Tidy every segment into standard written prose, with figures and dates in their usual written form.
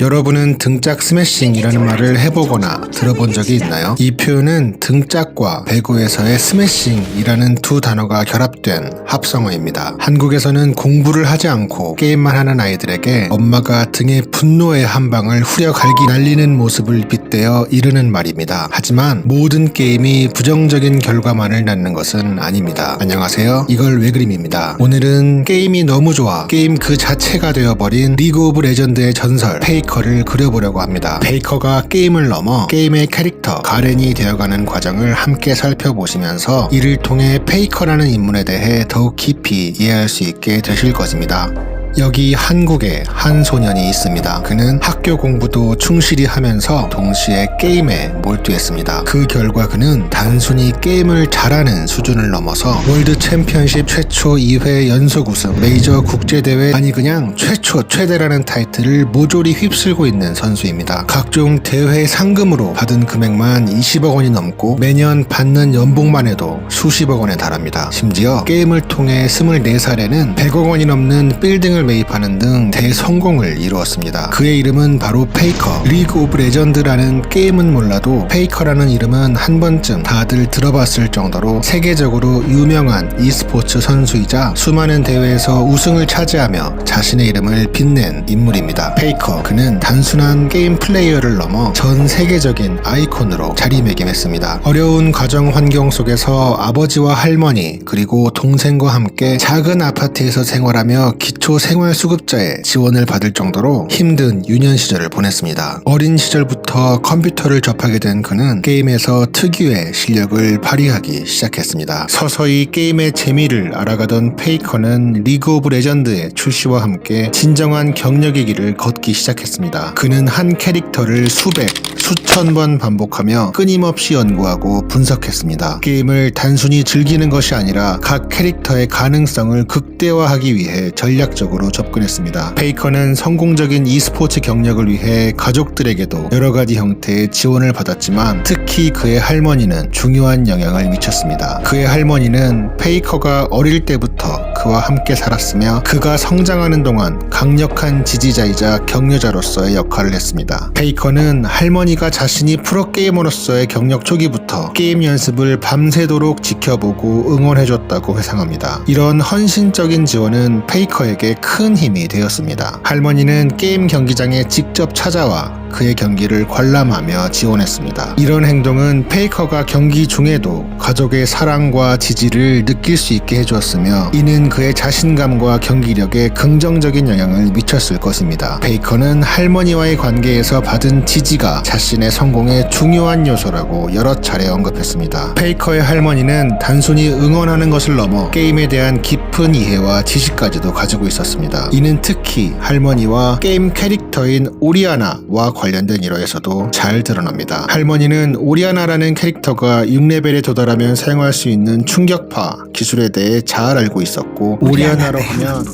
여러분은 등짝 스매싱이라는 말을 해보거나 들어본 적이 있나요? 이 표현은 등짝과 배구에서의 스매싱이라는 두 단어가 결합된 합성어입니다. 한국에서는 공부를 하지 않고 게임만 하는 아이들에게 엄마가 등에 분노의 한 방을 후려 갈기 날리는 모습을 빗대어 이르는 말입니다. 하지만 모든 게임이 부정적인 결과만을 낳는 것은 아닙니다. 안녕하세요, 이걸 왜 그림입니다. 오늘은 게임이 너무 좋아 게임 그 자체가 되어버린 리그 오브 레전드의 전설 페이커를 그려보려고 합니다. 페이커가 게임을 넘어 게임의 캐릭터 가렌이 되어가는 과정을 함께 살펴보시면서 이를 통해 페이커라는 인물에 대해 더욱 깊이 이해할 수 있게 되실 것입니다. 여기 한국에 한 소년이 있습니다. 그는 학교 공부도 충실히 하면서 동시에 게임에 몰두했습니다. 그 결과 그는 단순히 게임을 잘하는 수준을 넘어서 월드 챔피언십 최초 2회 연속 우승, 메이저 국제대회 아니 그냥 최초 최대라는 타이틀을 모조리 휩쓸고 있는 선수입니다. 각종 대회 상금으로 받은 금액만 20억 원이 넘고 매년 받는 연봉만 해도 수십억 원에 달합니다. 심지어 게임을 통해 24살에는 100억 원이 넘는 빌딩을 매입하는 등 대성공을 이루었습니다. 그의 이름은 바로 페이커. 리그 오브 레전드라는 게임은 몰라도 페이커라는 이름은 한 번쯤 다들 들어봤을 정도로 세계적으로 유명한 e스포츠 선수이자 수많은 대회에서 우승을 차지하며 자신의 이름을 빛낸 인물입니다. 페이커, 그는 단순한 게임 플레이어를 넘어 전 세계적인 아이콘으로 자리매김했습니다. 어려운 가정 환경 속에서 아버지와 할머니 그리고 동생과 함께 작은 아파트에서 생활하며 기초 생활수급자의 지원을 받을 정도로 힘든 유년 시절을 보냈습니다. 어린 시절부터 컴퓨터를 접하게 된 그는 게임에서 특유의 실력을 발휘하기 시작했습니다. 서서히 게임의 재미를 알아가던 페이커는 리그 오브 레전드의 출시와 함께 진정한 경력의 길을 걷기 시작했습니다. 그는 한 캐릭터를 수백, 수천 번 반복하며 끊임없이 연구하고 분석했습니다. 게임을 단순히 즐기는 것이 아니라 각 캐릭터의 가능성을 극대화하기 위해 전략적으로 접근했습니다. 페이커는 성공적인 e스포츠 경력을 위해 가족들에게도 여러가지 형태의 지원을 받았지만 특히 그의 할머니는 중요한 영향을 미쳤습니다. 그의 할머니는 페이커가 어릴 때부터 그와 함께 살았으며 그가 성장하는 동안 강력한 지지자이자 격려자로서의 역할을 했습니다. 페이커는 할머니가 자신이 프로게이머로서의 경력 초기부터 게임 연습을 밤새도록 지켜보고 응원해줬다고 회상합니다. 이런 헌신적인 지원은 페이커에게 큰 힘이 되었습니다. 할머니는 게임 경기장에 직접 찾아와 그의 경기를 관람하며 지원했습니다. 이런 행동은 페이커가 경기 중에도 가족의 사랑과 지지를 느낄 수 있게 해주었으며 이는 그의 자신감과 경기력에 긍정적인 영향을 미쳤을 것입니다. 페이커는 할머니와의 관계에서 받은 지지가 자신의 성공의 중요한 요소라고 여러 차례 언급했습니다. 페이커의 할머니는 단순히 응원하는 것을 넘어 게임에 대한 깊은 이해와 지식까지도 가지고 있었습니다. 이는 특히 할머니와 게임 캐릭터인 오리아나와 관련된 일화에서도 잘 드러납니다. 할머니는 오리아나라는 캐릭터가 6레벨에 도달하면 사용할 수 있는 충격파 기술에 대해 잘 알고 있었고 오리아나로 하면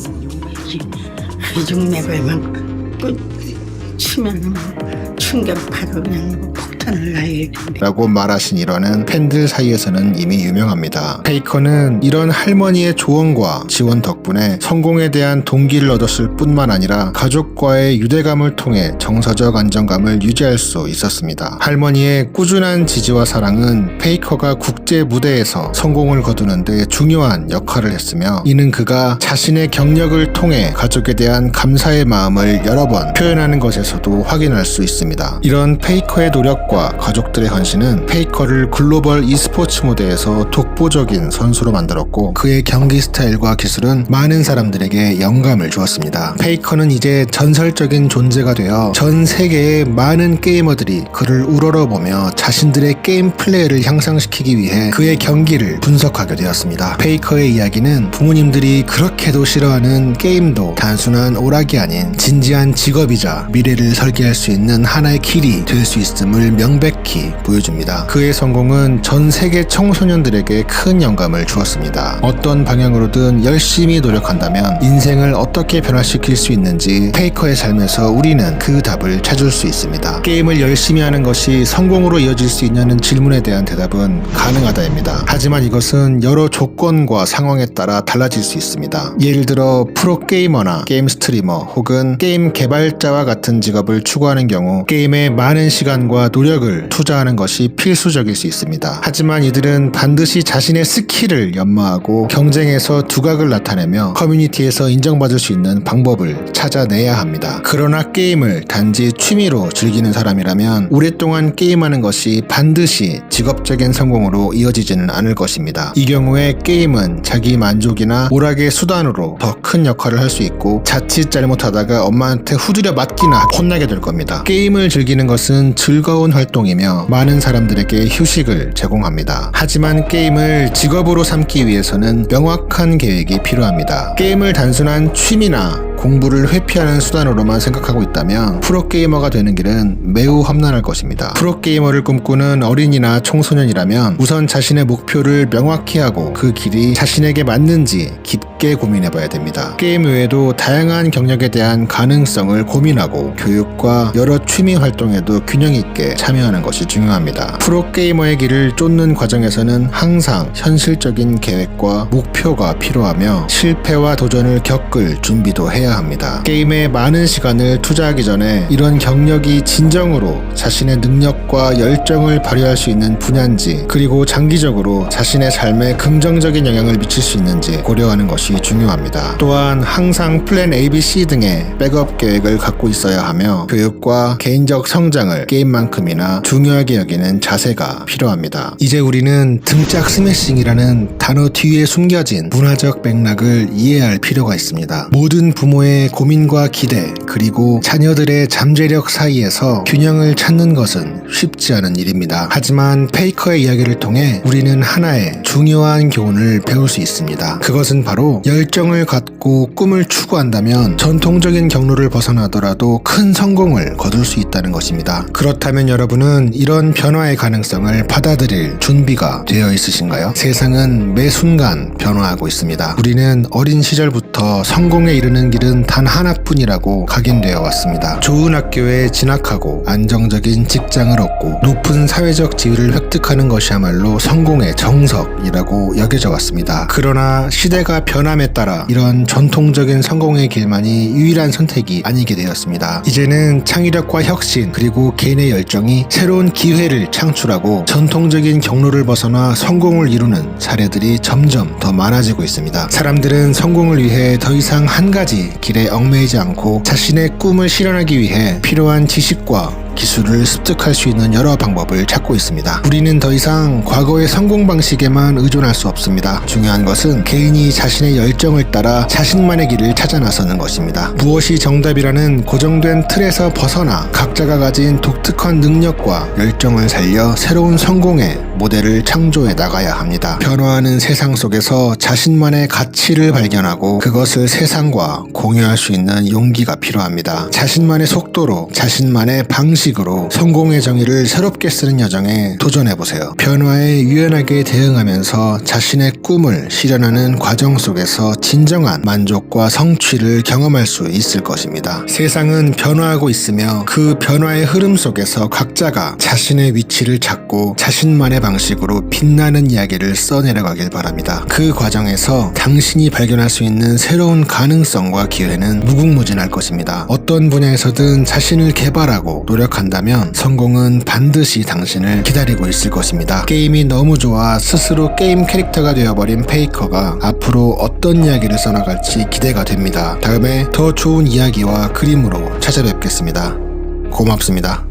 6레벨만 치면 충격파로 그냥 폭탄을 날릴 텐데 라고 말하신 일화는 팬들 사이에서는 이미 유명합니다. 페이커는 이런 할머니의 조언과 지원 덕분에 성공에 대한 동기를 얻었을 뿐만 아니라 가족과의 유대감을 통해 정서적 안정감을 유지할 수 있었습니다. 할머니의 꾸준한 지지와 사랑은 페이커가 국제 무대에서 성공을 거두는 데 중요한 역할을 했으며 이는 그가 자신의 경력을 통해 가족에 대한 감사의 마음을 여러 번 표현하는 것에서도 확인할 수 있습니다. 이런 페이커의 노력과 가족들의 헌신은 페이커를 글로벌 e스포츠 무대에서 독보적인 선수로 만들었고 그의 경기 스타일과 기술은 많은 사람들에게 영감을 주었습니다. 페이커는 이제 전설적인 존재가 되어 전 세계의 많은 게이머들이 그를 우러러보며 자신들의 게임 플레이를 향상시키기 위해 그의 경기를 분석하게 되었습니다. 페이커의 이야기는 부모님들이 그렇게도 싫어하는 게임도 단순한 오락이 아닌 진지한 직업이자 미래를 설계할 수 있는 하나의 길이 될 수 있음을 명백히 보여줍니다. 그의 성공은 전 세계 청소년들에게 큰 영감을 주었습니다. 어떤 방향으로든 열심히 노력한다면 인생을 어떻게 변화시킬 수 있는지 페이커의 삶에서 우리는 그 답을 찾을 수 있습니다. 게임을 열심히 하는 것이 성공으로 이어질 수 있냐는 질문에 대한 대답은 가능하다입니다. 하지만 이것은 여러 조건과 상황에 따라 달라질 수 있습니다. 예를 들어 프로게이머나 게임 스트리머 혹은 게임 개발자와 같은 직업을 추구하는 경우 게임에 많은 시간과 노력을 투자하는 것이 필수적일 수 있습니다. 하지만 이들은 반드시 자신의 스킬을 연마하고 경쟁에서 두각을 나타내며 커뮤니티에서 인정받을 수 있는 방법을 찾아내야 합니다. 그러나 게임을 단지 취미로 즐기는 사람이라면 오랫동안 게임하는 것이 반드시 직업적인 성공으로 이어지지는 않을 것입니다. 이 경우에 게임은 자기 만족이나 오락의 수단으로 더 큰 역할을 할 수 있고 자칫 잘못하다가 엄마한테 후드려 맞기나 혼나게 될 겁니다. 게임을 즐기는 것은 즐거운 활동이며 많은 사람들에게 휴식을 제공합니다. 하지만 게임을 직업으로 삼기 위해서는 명확한 계획이 필요합니다. 게임을 단순한 취미나 공부를 회피하는 수단으로만 생각하고 있다면 프로게이머가 되는 길은 매우 험난할 것입니다. 프로게이머를 꿈꾸는 어린이나 청소년이라면 우선 자신의 목표를 명확히 하고 그 길이 자신에게 맞는지 깊게 고민해봐야 됩니다. 게임 외에도 다양한 경력에 대한 가능성을 고민하고 교육과 여러 취미 활동에도 균형 있게 참여하는 것이 중요합니다. 프로게이머의 길을 쫓는 과정에서는 항상 현실적인 계획과 목표가 필요하며 실패와 도전을 겪을 준비도 해야 합니다. 게임에 많은 시간을 투자하기 전에 이런 경력이 진정으로 자신의 능력과 열정을 발휘할 수 있는 분야인지, 그리고 장기적으로 자신의 삶에 긍정적인 영향을 미칠 수 있는지 고려하는 것이 중요합니다. 또한 항상 플랜 ABC 등의 백업 계획을 갖고 있어야 하며 교육과 개인적 성장을 게임만큼이나 중요하게 여기는 자세가 필요합니다. 이제 우리는 등짝 스매싱이라는 단어 뒤에 숨겨진 문화적 맥락을 이해할 필요가 있습니다. 모든 부모의 고민과 기대, 그리고 자녀들의 잠재력 사이에서 균형을 찾는 것은 쉽지 않은 일입니다. 하지만 페이커의 이야기를 통해 우리는 하나의 중요한 교훈을 배울 수 있습니다. 그것은 바로 열정을 갖고 꿈을 추구한다면 전통적인 경로를 벗어나더라도 큰 성공을 거둘 수 있다는 것입니다. 그렇다면 여러분은 이런 변화의 가능성을 받아들일 준비가 되어 있으신가요? 세상은 매 순간 변화하고 있습니다. 우리는 어린 시절부터 성공에 이르는 길은 단 하나뿐이라고 각인되어 왔습니다. 좋은 학교에 진학하고 안정적인 직장을 얻고 높은 사회적 지위를 획득하는 것이야말로 성공의 정석이라고 여겨져 왔습니다. 그러나 시대가 변함에 따라 이런 전통적인 성공의 길만이 유일한 선택이 아니게 되었습니다. 이제는 창의력과 혁신, 그리고 개인의 열정이 새로운 기회를 창출하고 전통적인 경로를 벗어나 성공을 이루는 사례들이 점점 더 많아지고 있습니다. 사람들은 성공을 위해 더 이상 한 가지 길에 얽매이지 않고 자신의 꿈을 실현하기 위해 필요한 지식과 기술을 습득할 수 있는 여러 방법을 찾고 있습니다. 우리는 더 이상 과거의 성공 방식에만 의존할 수 없습니다. 중요한 것은 개인이 자신의 열정을 따라 자신만의 길을 찾아 나서는 것입니다. 무엇이 정답이라는 고정된 틀에서 벗어나 각자가 가진 독특한 능력과 열정을 살려 새로운 성공의 모델을 창조해 나가야 합니다. 변화하는 세상 속에서 자신만의 가치를 발견하고 그것을 세상과 공유할 수 있는 용기가 필요합니다. 자신만의 속도로, 자신만의 방식으로 성공의 정의를 새롭게 쓰는 여정에 도전해보세요. 변화에 유연하게 대응하면서 자신의 꿈을 실현하는 과정 속에서 진정한 만족과 성취를 경험할 수 있을 것입니다. 세상은 변화하고 있으며 그 변화의 흐름 속에서 각자가 자신의 위치를 찾고 자신만의 방식으로 빛나는 이야기를 써내려가길 바랍니다. 그 과정에서 당신이 발견할 수 있는 새로운 가능성과 기회는 무궁무진할 것입니다. 어떤 분야에서든 자신을 개발하고 노력한다면 성공은 반드시 당신을 기다리고 있을 것입니다. 게임이 너무 좋아 스스로 게임 캐릭터가 되어버린 페이커가 앞으로 어떤 이야기를 써나갈지 기대가 됩니다. 다음에 더 좋은 이야기와 그림으로 찾아뵙겠습니다. 고맙습니다.